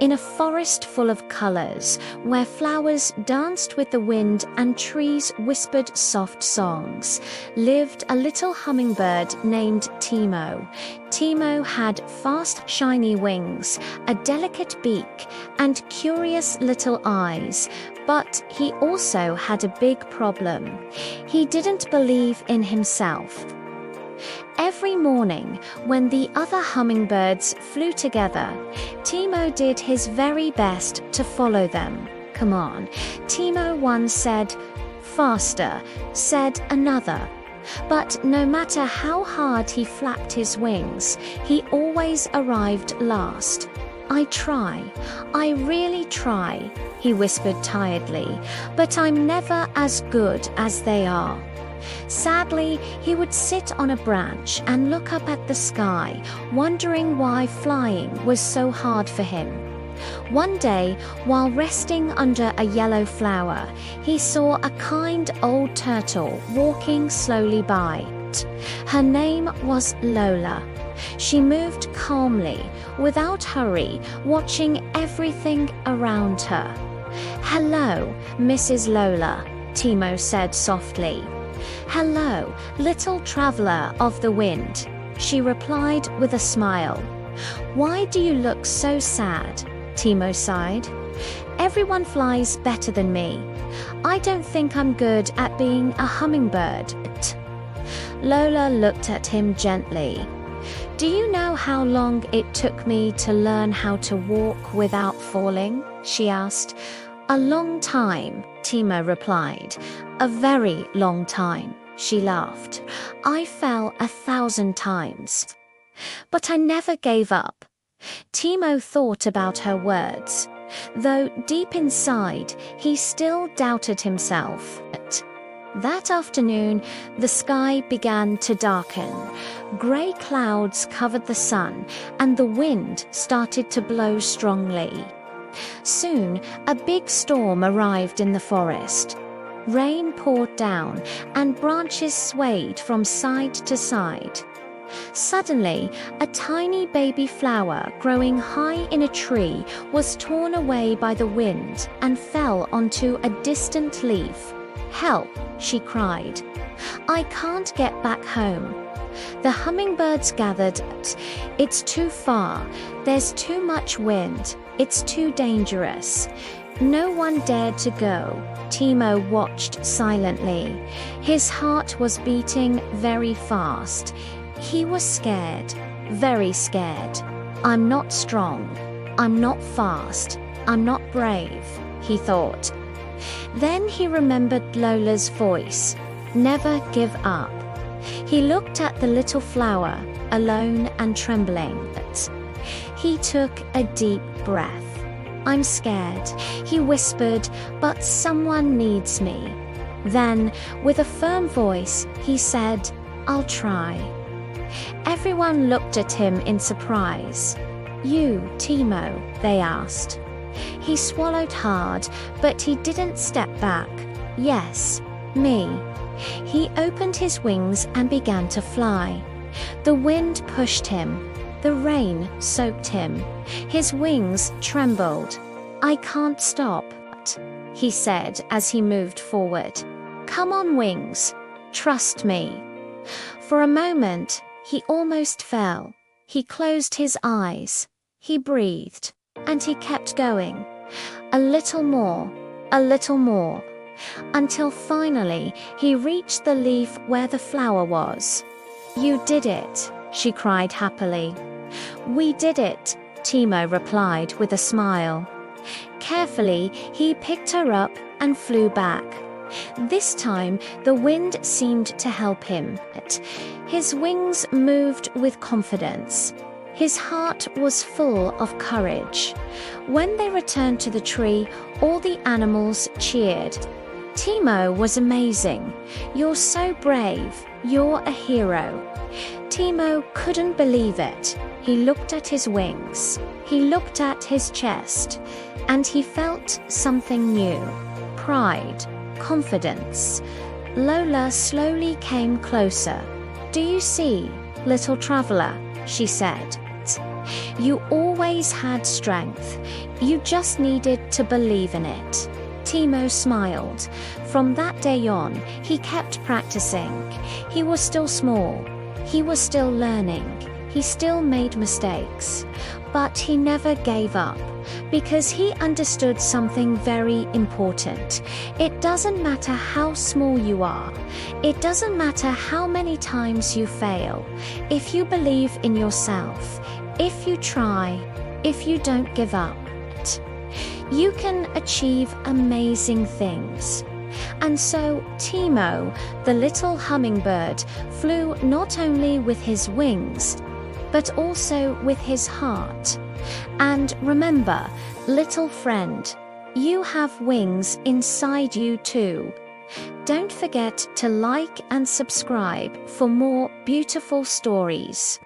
In a forest full of colors, where flowers danced with the wind and trees whispered soft songs, lived a little hummingbird named Timo. Timo had fast, shiny wings, a delicate beak, and curious little eyes. But he also had a big problem. He didn't believe in himself. Every morning, when the other hummingbirds flew together, Timo did his very best to follow them. "Come on," Timo once said. "Faster," said another. But no matter how hard he flapped his wings, he always arrived last. "I try, I really try," he whispered tiredly, "but I'm never as good as they are." Sadly, he would sit on a branch and look up at the sky, wondering why flying was so hard for him. One day, while resting under a yellow flower, he saw a kind old turtle walking slowly by. Her name was Lola. She moved calmly, without hurry, watching everything around her. "Hello, Mrs. Lola," Timo said softly. "Hello, little traveler of the wind," she replied with a smile. "Why do you look so sad?" Timo sighed. "Everyone flies better than me. I don't think I'm good at being a hummingbird." Lola looked at him gently. "Do you know how long it took me to learn how to walk without falling?" she asked. "A long time," Timo replied. "A very long time," she laughed. "I fell 1,000 times. But I never gave up." Timo thought about her words, though deep inside he still doubted himself. That afternoon, the sky began to darken. Gray clouds covered the sun, and the wind started to blow strongly. Soon, a big storm arrived in the forest. Rain poured down, and branches swayed from side to side. Suddenly, a tiny baby flower growing high in a tree was torn away by the wind and fell onto a distant leaf. "Help!" she cried. "I can't get back home." The hummingbirds gathered. "It's too far. There's too much wind. It's too dangerous." No one dared to go. Timo watched silently. His heart was beating very fast. He was scared, very scared. "I'm not strong. I'm not fast. I'm not brave," he thought. Then he remembered Lola's voice. "Never give up." He looked at the little flower, alone and trembling. He took a deep breath. "I'm scared," he whispered, "but someone needs me." Then, with a firm voice, he said, "I'll try." Everyone looked at him in surprise. "You, Timo?" they asked. He swallowed hard, but he didn't step back. "Yes, me." He opened his wings and began to fly. The wind pushed him. The rain soaked him. His wings trembled. "I can't stop," he said as he moved forward. "Come on, wings. Trust me." For a moment, he almost fell. He closed his eyes. He breathed. And he kept going. A little more, a little more, until finally he reached the leaf where the flower was. "You did it," she cried happily. "We did it," Timo replied with a smile. Carefully, he picked her up and flew back. This time, the wind seemed to help him. His wings moved with confidence. His heart was full of courage. When they returned to the tree, all the animals cheered. "Timo was amazing. You're so brave. You're a hero." Timo couldn't believe it. He looked at his wings. He looked at his chest. And he felt something new. Pride. Confidence. Lola slowly came closer. "Do you see, little traveler?" she said. You always had strength. You just needed to believe in it." Timo smiled. From that day on, he kept practicing. He was still small. He was still learning. He still made mistakes. But he never gave up, because he understood something very important. It doesn't matter how small you are. It doesn't matter how many times you fail. If you believe in yourself, if you try, if you don't give up, you can achieve amazing things. And so Timo, the little hummingbird, flew not only with his wings, but also with his heart. And remember, little friend, you have wings inside you too. Don't forget to like and subscribe for more beautiful stories.